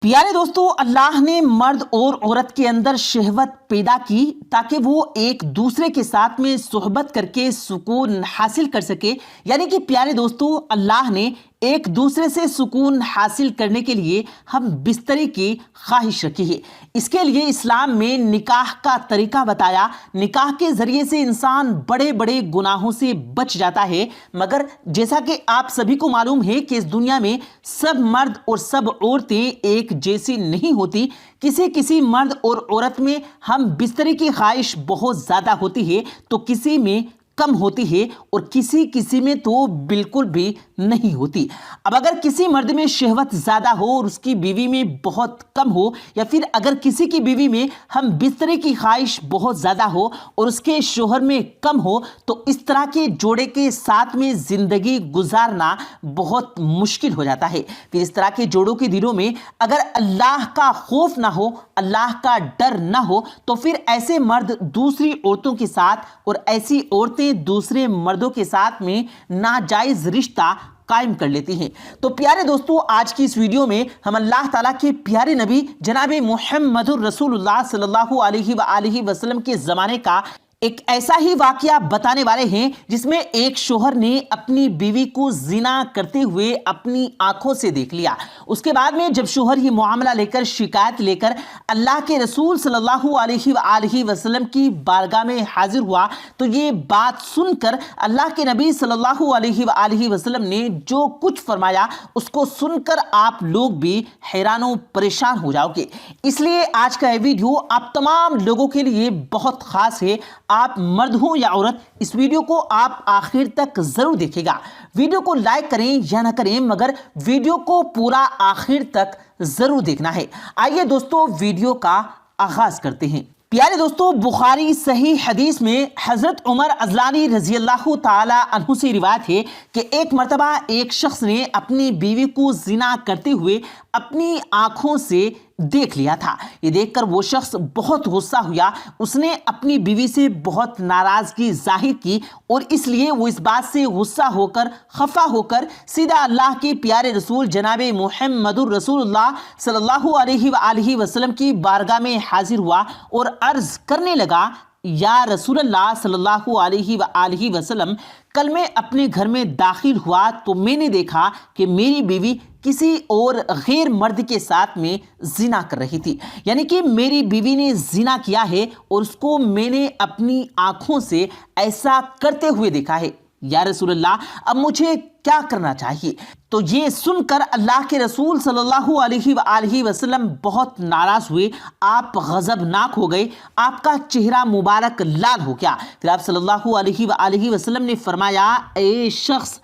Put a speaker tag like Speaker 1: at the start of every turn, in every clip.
Speaker 1: پیارے دوستو، اللہ نے مرد اور عورت کے اندر شہوت پیدا کی تاکہ وہ ایک دوسرے کے ساتھ میں صحبت کر کے سکون حاصل کر سکے۔ یعنی کہ پیارے دوستو، اللہ نے ایک دوسرے سے سکون حاصل کرنے کے لیے ہم بستری کی خواہش رکھی ہے۔ اس کے لیے اسلام میں نکاح کا طریقہ بتایا۔ نکاح کے ذریعے سے انسان بڑے بڑے گناہوں سے بچ جاتا ہے، مگر جیسا کہ آپ سبھی کو معلوم ہے کہ اس دنیا میں سب مرد اور سب عورتیں ایک جیسی نہیں ہوتی۔ کسی مرد اور عورت میں ہم بستری کی خواہش بہت زیادہ ہوتی ہے تو کسی میں کم ہوتی ہے اور کسی میں تو بالکل بھی نہیں ہوتی۔ اب اگر کسی مرد میں شہوت زیادہ ہو اور اس کی بیوی میں بہت کم ہو، یا پھر اگر کسی کی بیوی میں ہم بستری کی خواہش بہت زیادہ ہو اور اس کے شوہر میں کم ہو، تو اس طرح کے جوڑے کے ساتھ میں زندگی گزارنا بہت مشکل ہو جاتا ہے۔ پھر اس طرح کے جوڑوں کے دلوں میں اگر اللہ کا خوف نہ ہو، اللہ کا ڈر نہ ہو، تو پھر ایسے مرد دوسری عورتوں کے ساتھ اور ایسی عورتیں دوسرے مردوں کے ساتھ میں ناجائز رشتہ قائم کر لیتی ہیں۔ تو پیارے دوستو، آج کی اس ویڈیو میں ہم اللہ تعالیٰ کے پیارے نبی جناب محمد رسول اللہ صلی اللہ علیہ وآلہ وسلم کے زمانے کا ایک ایسا ہی واقعہ بتانے والے ہیں جس میں ایک شوہر نے اپنی بیوی کو زنا کرتے ہوئے اپنی آنکھوں سے دیکھ لیا۔ اس کے بعد میں جب شوہر یہ معاملہ لے کر، شکایت لے کر اللہ کے رسول صلی اللہ علیہ وآلہ وسلم کی بارگاہ میں حاضر ہوا، تو یہ بات سن کر اللہ کے نبی صلی اللہ علیہ وآلہ وسلم نے جو کچھ فرمایا، اس کو سن کر آپ لوگ بھی حیران و پریشان ہو جاؤ گے۔ اس لیے آج کا یہ ویڈیو آپ تمام لوگوں کے لیے بہت خاص ہے۔ آپ مرد ہوں یا عورت، اس ویڈیو کو آپ آخر تک ضرور دیکھیں گا۔ ویڈیو کو لائک کریں یا نہ کریں، مگر ویڈیو کو پورا آخر تک ضرور دیکھنا ہے۔ آئیے دوستو، ویڈیو کا آغاز کرتے ہیں۔ پیارے دوستو، بخاری صحیح حدیث میں حضرت عمر عزلانی رضی اللہ تعالی عنہ سے روایت ہے کہ ایک مرتبہ ایک شخص نے اپنی بیوی کو زنا کرتے ہوئے اپنی آنکھوں سے دیکھ لیا تھا۔ یہ دیکھ کر وہ شخص بہت غصہ ہوا۔ اس نے اپنی بیوی سے بہت ناراضگی ظاہر کی اور اس لیے وہ اس بات سے غصہ ہو کر، خفا ہو کر سیدھا اللہ کے پیارے رسول جناب محمد رسول اللہ صلی اللہ علیہ وآلہ وسلم کی بارگاہ میں حاضر ہوا اور عرض کرنے لگا، یا رسول اللہ صلی اللہ علیہ وآلہ وسلم، کل میں اپنے گھر میں داخل ہوا تو میں نے دیکھا کہ میری بیوی کسی اور غیر مرد کے ساتھ میں زنا کر رہی تھی۔ یعنی کہ میری بیوی نے زنا کیا ہے اور اس کو میں نے اپنی آنکھوں سے ایسا کرتے ہوئے دیکھا ہے۔ یا رسول اللہ، اب مجھے کیا کرنا چاہیے؟ تو یہ سن کر اللہ کے رسول صلی اللہ علیہ وآلہ وسلم بہت ناراض ہوئے، آپ غضبناک ہو گئے، آپ کا چہرہ مبارک لال ہو گیا۔ پھر آپ صلی اللہ علیہ وآلہ وسلم نے فرمایا، اے شخص،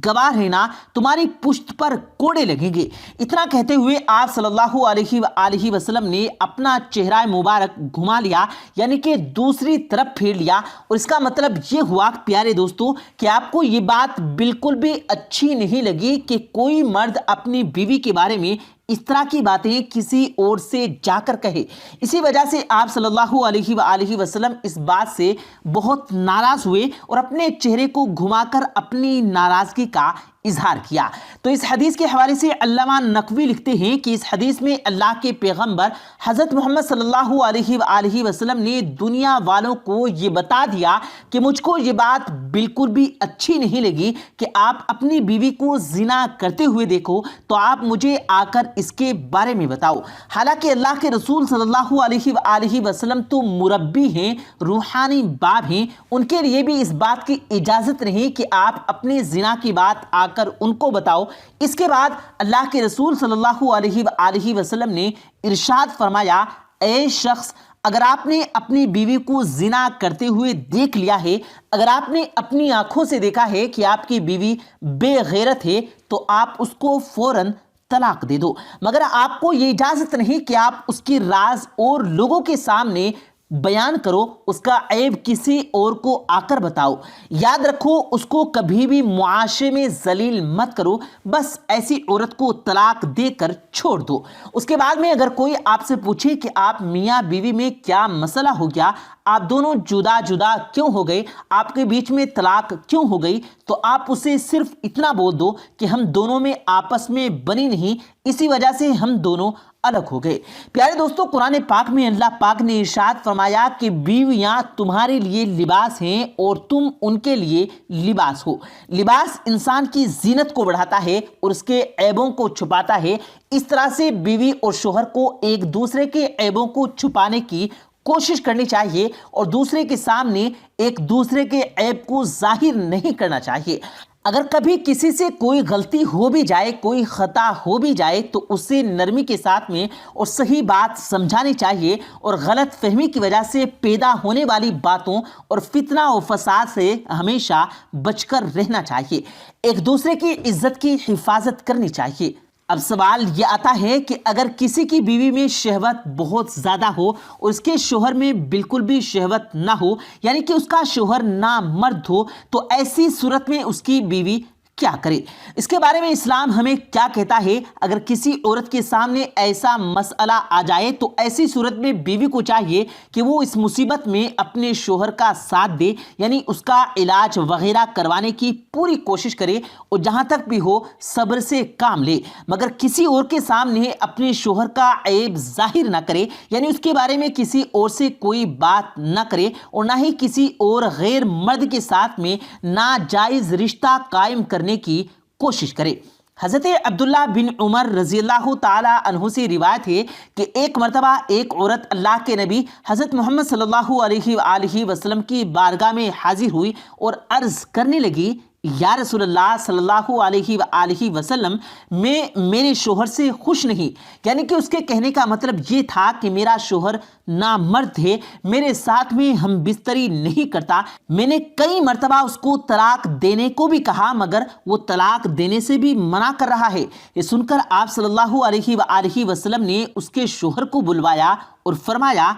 Speaker 1: گواہ رہنا، تمہاری پشت پر کوڑے لگیں گے۔ اتنا کہتے ہوئے آپ صلی اللہ علیہ وآلہ وسلم نے اپنا چہرہ مبارک گھما لیا، یعنی کہ دوسری طرف پھیر لیا، اور اس کا مطلب یہ ہوا پیارے دوستو کہ آپ کو یہ بات بالکل بھی اچھی نہیں لگی کہ کوئی مرد اپنی بیوی کے بارے میں اس طرح کی باتیں کسی اور سے جا کر کہے۔ اسی وجہ سے آپ صلی اللہ علیہ وآلہ وسلم اس بات سے بہت ناراض ہوئے اور اپنے چہرے کو گھما کر اپنی ناراضگی کا اظہار کیا۔ تو اس حدیث کے حوالے سے علامہ نقوی لکھتے ہیں کہ اس حدیث میں اللہ کے پیغمبر حضرت محمد صلی اللہ علیہ وآلہ وسلم نے دنیا والوں کو یہ بتا دیا کہ مجھ کو یہ بات بالکل بھی اچھی نہیں لگی کہ آپ اپنی بیوی کو زنا کرتے ہوئے دیکھو، تو آپ مجھے آ کر اس کے بارے میں بتاؤ۔ حالانکہ اللہ کے رسول صلی اللہ علیہ وآلہ وسلم تو مربی ہیں، روحانی باپ ہیں، ان کے لیے بھی اس بات کی اجازت نہیں کہ آپ اپنے زنا کی بات آ کر ان کو بتاؤ۔ اس کے بعد اللہ کے رسول صلی اللہ علیہ وآلہ وسلم نے ارشاد فرمایا، اے شخص، اگر آپ نے اپنی بیوی کو زنا کرتے ہوئے دیکھ لیا ہے، اگر آپ نے اپنی آنکھوں سے دیکھا ہے کہ آپ کی بیوی بے غیرت ہے، تو آپ اس کو فوراً طلاق دے دو، مگر آپ کو یہ اجازت نہیں کہ آپ اس کی راز اور لوگوں کے سامنے بیان کرو، اس کا عیب کسی اور کو آ کر بتاؤ۔ یاد رکھو، اس کو کبھی بھی معاشرے میں ذلیل مت کرو، بس ایسی عورت کو طلاق دے کر چھوڑ دو۔ اس کے بعد میں اگر کوئی آپ سے پوچھے کہ آپ میاں بیوی میں کیا مسئلہ ہو گیا، آپ دونوں جدا جدا کیوں ہو گئے، آپ کے بیچ میں طلاق کیوں ہو گئی، تو آپ اسے صرف اتنا بول دو کہ ہم دونوں میں آپس میں بنی نہیں، اسی وجہ سے ہم دونوں الگ ہو گئے۔ پیارے دوستو، قرآن پاک میں اللہ پاک نے ارشاد فرمایا کہ بیویاں تمہارے لیے لباس ہیں اور تم ان کے لیے لباس ہو۔ لباس انسان کی زینت کو بڑھاتا ہے اور اس کے عیبوں کو چھپاتا ہے۔ اس طرح سے بیوی اور شوہر کو ایک دوسرے کے عیبوں کو چھپانے کی کوشش کرنی چاہیے اور دوسرے کے سامنے ایک دوسرے کے عیب کو ظاہر نہیں کرنا چاہیے۔ اگر کبھی کسی سے کوئی غلطی ہو بھی جائے، کوئی خطا ہو بھی جائے، تو اسے نرمی کے ساتھ میں اور صحیح بات سمجھانی چاہیے اور غلط فہمی کی وجہ سے پیدا ہونے والی باتوں اور فتنہ و فساد سے ہمیشہ بچ کر رہنا چاہیے۔ ایک دوسرے کی عزت کی حفاظت کرنی چاہیے۔ اب سوال یہ آتا ہے کہ اگر کسی کی بیوی میں شہوت بہت زیادہ ہو اور اس کے شوہر میں بالکل بھی شہوت نہ ہو، یعنی کہ اس کا شوہر نامرد ہو، تو ایسی صورت میں اس کی بیوی کیا کرے؟ اس کے بارے میں اسلام ہمیں کیا کہتا ہے؟ اگر کسی عورت کے سامنے ایسا مسئلہ آ جائے تو ایسی صورت میں بیوی کو چاہیے کہ وہ اس مصیبت میں اپنے شوہر کا ساتھ دے، یعنی اس کا علاج وغیرہ کروانے کی پوری کوشش کرے اور جہاں تک بھی ہو صبر سے کام لے، مگر کسی اور کے سامنے اپنے شوہر کا عیب ظاہر نہ کرے، یعنی اس کے بارے میں کسی اور سے کوئی بات نہ کرے اور نہ ہی کسی اور غیر مرد کے ساتھ میں ناجائز رشتہ قائم کرنے کی کوشش کرے۔ حضرت عبداللہ بن عمر رضی اللہ تعالی عنہ سے روایت ہے کہ ایک مرتبہ ایک عورت اللہ کے نبی حضرت محمد صلی اللہ علیہ وآلہ وسلم کی بارگاہ میں حاضر ہوئی اور عرض کرنے لگی، یا رسول اللہ صلی اللہ علیہ وآلہ وسلم، میں میرے شوہر سے خوش نہیں، یعنی کہ اس کے کہنے کا مطلب یہ تھا کہ میرا شوہر نامرد ہے، میرے ساتھ میں ہم بستری نہیں کرتا، میں نے کئی مرتبہ اس کو طلاق دینے کو بھی کہا مگر وہ طلاق دینے سے بھی منع کر رہا ہے۔ یہ سن کر آپ صلی اللہ علیہ وآلہ وسلم نے اس کے شوہر کو بلوایا اور فرمایا،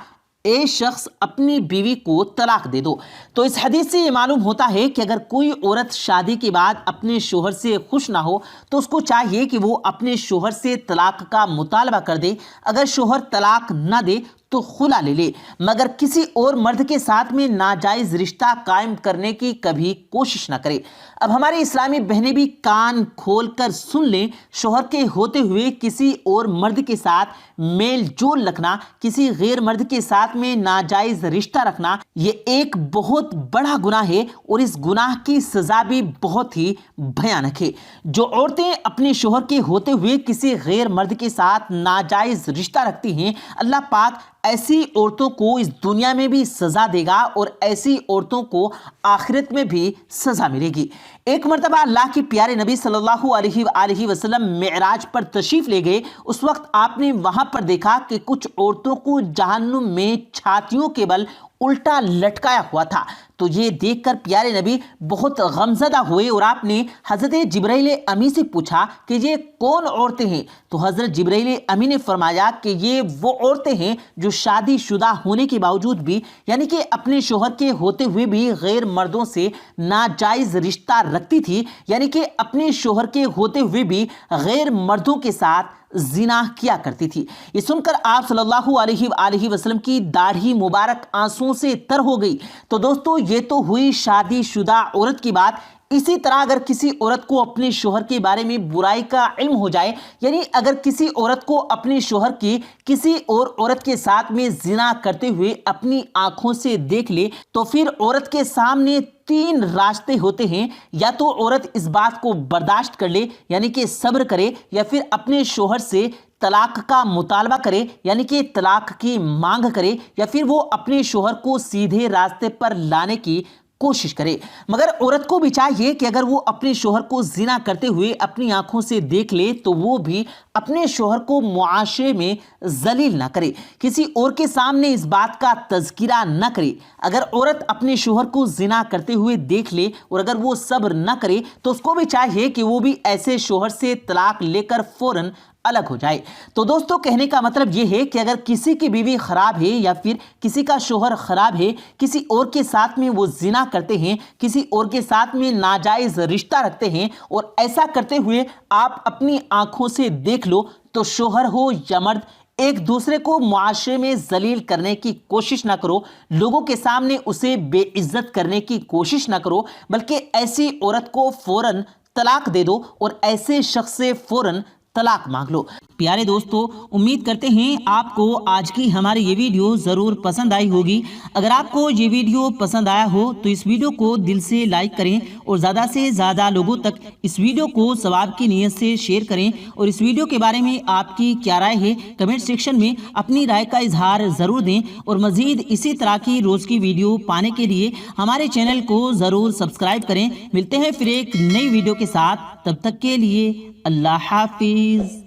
Speaker 1: اے شخص، اپنی بیوی کو طلاق دے دو۔ تو اس حدیث سے یہ معلوم ہوتا ہے کہ اگر کوئی عورت شادی کے بعد اپنے شوہر سے خوش نہ ہو تو اس کو چاہیے کہ وہ اپنے شوہر سے طلاق کا مطالبہ کر دے۔ اگر شوہر طلاق نہ دے تو خلا لے لے، مگر کسی اور مرد کے ساتھ میں ناجائز رشتہ قائم کرنے کی کبھی کوشش نہ کرے۔ اب ہماری اسلامی بہنیں بھی کان کھول کر سن لیں، شوہر کے ہوتے ہوئے کسی اور مرد کے ساتھ میل جول رکھنا، کسی غیر مرد کے ساتھ میں ناجائز رشتہ رکھنا، یہ ایک بہت بڑا گناہ ہے اور اس گناہ کی سزا بھی بہت ہی بھیانک ہے۔ جو عورتیں اپنے شوہر کے ہوتے ہوئے کسی غیر مرد کے ساتھ ناجائز رشتہ رکھتی ہیں، اللہ پاک ایسی عورتوں کو اس دنیا میں بھی سزا دے گا اور ایسی عورتوں کو آخرت میں بھی سزا ملے گی۔ ایک مرتبہ اللہ کے پیارے نبی صلی اللہ علیہ وآلہ وسلم معراج پر تشریف لے گئے۔ اس وقت آپ نے وہاں پر دیکھا کہ کچھ عورتوں کو جہنم میں چھاتیوں کے بل الٹا لٹکایا ہوا تھا۔ تو یہ دیکھ کر پیارے نبی بہت غمزدہ ہوئے اور آپ نے حضرت جبرائیل امی سے پوچھا کہ یہ کون عورتیں ہیں؟ تو حضرت جبرائیل امی نے فرمایا کہ یہ وہ عورتیں ہیں جو شادی شدہ ہونے کے باوجود بھی، یعنی کہ اپنے شوہر کے ہوتے ہوئے بھی غیر مردوں سے ناجائز رشتہ رکھتی تھی، یعنی کہ اپنے شوہر کے ہوتے ہوئے بھی غیر مردوں کے ساتھ زنا کیا کرتی تھی۔ یہ سن کر آپ صلی اللہ علیہ وآلہ وسلم کی داڑھی مبارک آنسوؤں سے تر ہو گئی۔ تو دوستو، یہ تو ہوئی شادی شدہ عورت کی بات۔ اسی طرح اگر کسی عورت کو اپنے شوہر کے بارے میں برائی کا علم ہو جائے، یعنی اگر کسی عورت کو اپنے شوہر کی کسی اور عورت کے ساتھ میں زنا کرتے ہوئے اپنی آنکھوں سے دیکھ لے، تو پھر عورت کے سامنے تین راستے ہوتے ہیں، یا تو عورت اس بات کو برداشت کر لے، یعنی کہ صبر کرے، یا پھر اپنے شوہر سے طلاق کا مطالبہ کرے، یعنی کہ طلاق کی مانگ کرے، یا پھر وہ اپنے شوہر کو سیدھے راستے پر لانے کی کوشش کرے۔ مگر عورت کو بھی چاہیے کہ اگر وہ اپنے شوہر کو زنا کرتے ہوئے اپنی آنکھوں سے دیکھ لے تو وہ بھی اپنے شوہر کو معاشرے میں ذلیل نہ کرے، کسی اور کے سامنے اس بات کا تذکرہ نہ کرے۔ اگر عورت اپنے شوہر کو زنا کرتے ہوئے دیکھ لے اور اگر وہ صبر نہ کرے تو اس کو بھی چاہیے کہ وہ بھی ایسے شوہر سے طلاق لے کر فوراً الگ ہو جائے۔ تو دوستو، کہنے کا مطلب یہ ہے کہ اگر کسی کی بیوی خراب ہے یا پھر کسی کا شوہر خراب ہے، کسی اور کے ساتھ میں وہ زنا کرتے ہیں، کسی اور کے ساتھ میں ناجائز رشتہ رکھتے ہیں، اور ایسا کرتے ہوئے آپ اپنی آنکھوں سے دیکھ لو، تو شوہر ہو یا مرد، ایک دوسرے کو معاشرے میں ذلیل کرنے کی کوشش نہ کرو، لوگوں کے سامنے اسے بے عزت کرنے کی کوشش نہ کرو، بلکہ ایسی عورت کو فوراً طلاق دے دو اور ایسے شخص سے فوراً طلاق مانگ لو۔ پیارے دوستو، امید کرتے ہیں آپ کو آج کی ہماری یہ ویڈیو ضرور پسند آئی ہوگی۔ اگر آپ کو یہ ویڈیو پسند آیا ہو تو اس ویڈیو کو دل سے لائک کریں اور زیادہ سے زیادہ لوگوں تک اس ویڈیو کو ثواب کی نیت سے شیئر کریں، اور اس ویڈیو کے بارے میں آپ کی کیا رائے ہے کمنٹ سیکشن میں اپنی رائے کا اظہار ضرور دیں، اور مزید اسی طرح کی روز کی ویڈیو پانے کے لیے ہمارے چینل کو ضرور سبسکرائب کریں۔ ملتے ہیں پھر ایک نئی ویڈیو کے ساتھ، تب تک کے لیے اللہ حافظ۔